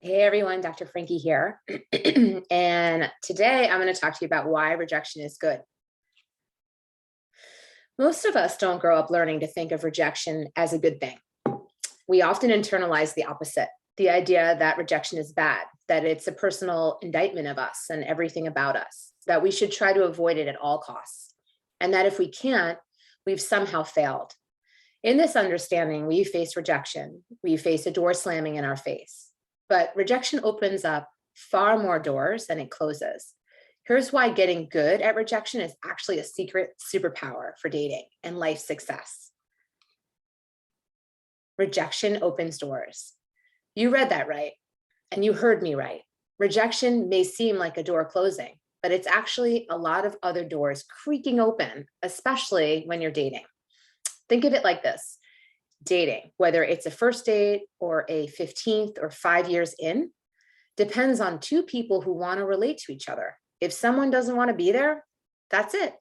Hey everyone, Dr. Frankie here. And today I'm going to talk to you about why rejection is good. Most of us don't grow up learning to think of rejection as a good thing. We often internalize the opposite, the idea that rejection is bad, that it's a personal indictment of us and everything about us, that we should try to avoid it at all costs, and that if we can't, we've somehow failed. In this understanding, we face rejection. We face a door slamming in our face. But rejection opens up far more doors than it closes. Here's why getting good at rejection is actually a secret superpower for dating and life success. Rejection opens doors. You read that right, and you heard me right. Rejection may seem like a door closing, but it's actually a lot of other doors creaking open, especially when you're dating. Think of it like this. Dating, whether it's a first date or a 15th or 5 years in, depends on two people who want to relate to each other. If someone doesn't want to be there, that's it.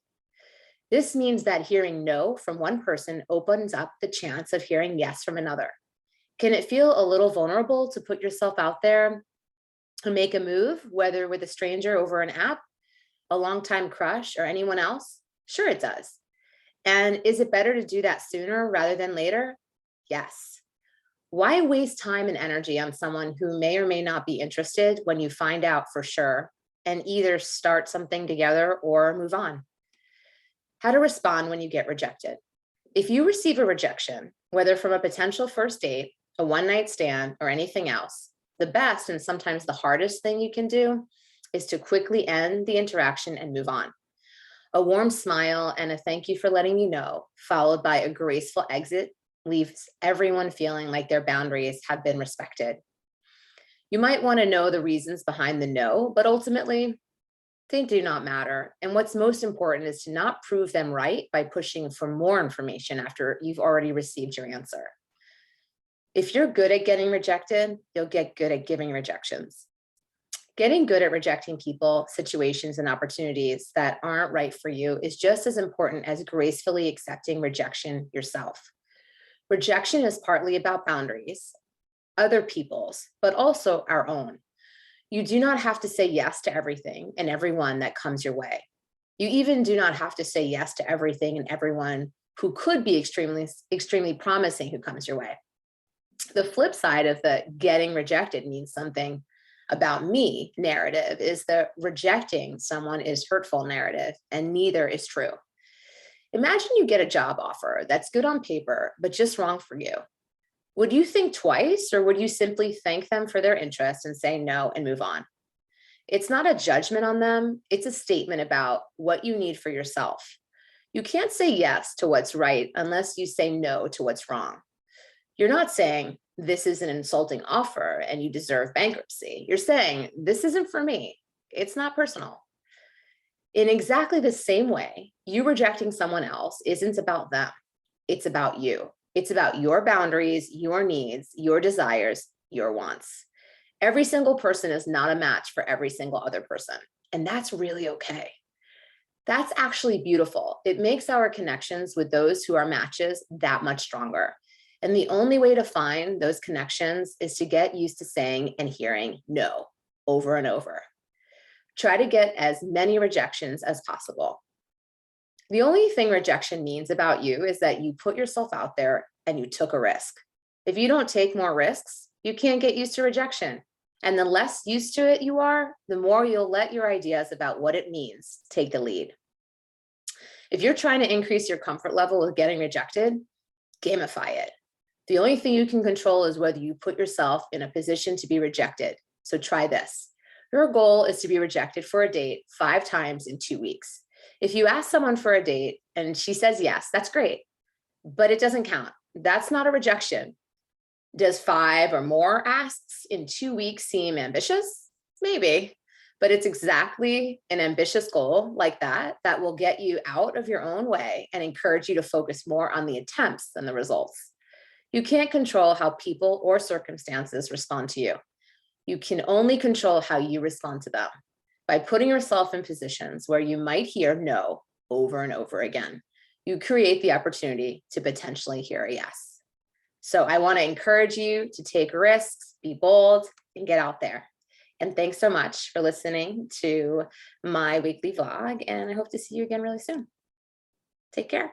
This means that hearing no from one person opens up the chance of hearing yes from another. Can it feel a little vulnerable to put yourself out there and make a move, whether with a stranger over an app, a longtime crush, or anyone else? Sure, it does. And is it better to do that sooner rather than later? Yes. Why waste time and energy on someone who may or may not be interested when you find out for sure and either start something together or move on? How to respond when you get rejected. If you receive a rejection, whether from a potential first date, a one-night stand, or anything else, the best and sometimes the hardest thing you can do is to quickly end the interaction and move on. A warm smile and a thank you for letting me know, followed by a graceful exit, leaves everyone feeling like their boundaries have been respected. You might want to know the reasons behind the no, but ultimately, they do not matter. And what's most important is to not prove them right by pushing for more information after you've already received your answer. If you're good at getting rejected, you'll get good at giving rejections. Getting good at rejecting people, situations, and opportunities that aren't right for you is just as important as gracefully accepting rejection yourself. Rejection is partly about boundaries, other people's, but also our own. You do not have to say yes to everything and everyone that comes your way. You even do not have to say yes to everything and everyone who could be extremely promising who comes your way. The flip side of the getting rejected means something about me narrative is the rejecting someone is hurtful narrative, and neither is true. Imagine you get a job offer that's good on paper, but just wrong for you. Would you think twice, or would you simply thank them for their interest and say no and move on? It's not a judgment on them. It's a statement about what you need for yourself. You can't say yes to what's right unless you say no to what's wrong. You're not saying this is an insulting offer and you deserve bankruptcy. You're saying this isn't for me. It's not personal. In exactly the same way, you rejecting someone else isn't about them. It's about you. It's about your boundaries, your needs, your desires, your wants. Every single person is not a match for every single other person, and that's really okay. That's actually beautiful. It makes our connections with those who are matches that much stronger. And the only way to find those connections is to get used to saying and hearing no over and over. Try to get as many rejections as possible. The only thing rejection means about you is that you put yourself out there and you took a risk. If you don't take more risks, you can't get used to rejection. And the less used to it you are, the more you'll let your ideas about what it means take the lead. If you're trying to increase your comfort level with getting rejected, gamify it. The only thing you can control is whether you put yourself in a position to be rejected. So try this. Your goal is to be rejected for a date 5 times in 2 weeks. If you ask someone for a date and she says yes, that's great, but it doesn't count. That's not a rejection. Does 5 or more asks in 2 weeks seem ambitious? Maybe, but it's exactly an ambitious goal like that that will get you out of your own way and encourage you to focus more on the attempts than the results. You can't control how people or circumstances respond to you. You can only control how you respond to them by putting yourself in positions where you might hear no over and over again. You create the opportunity to potentially hear a yes. So I want to encourage you to take risks, be bold, and get out there. And thanks so much for listening to my weekly vlog. And I hope to see you again really soon. Take care.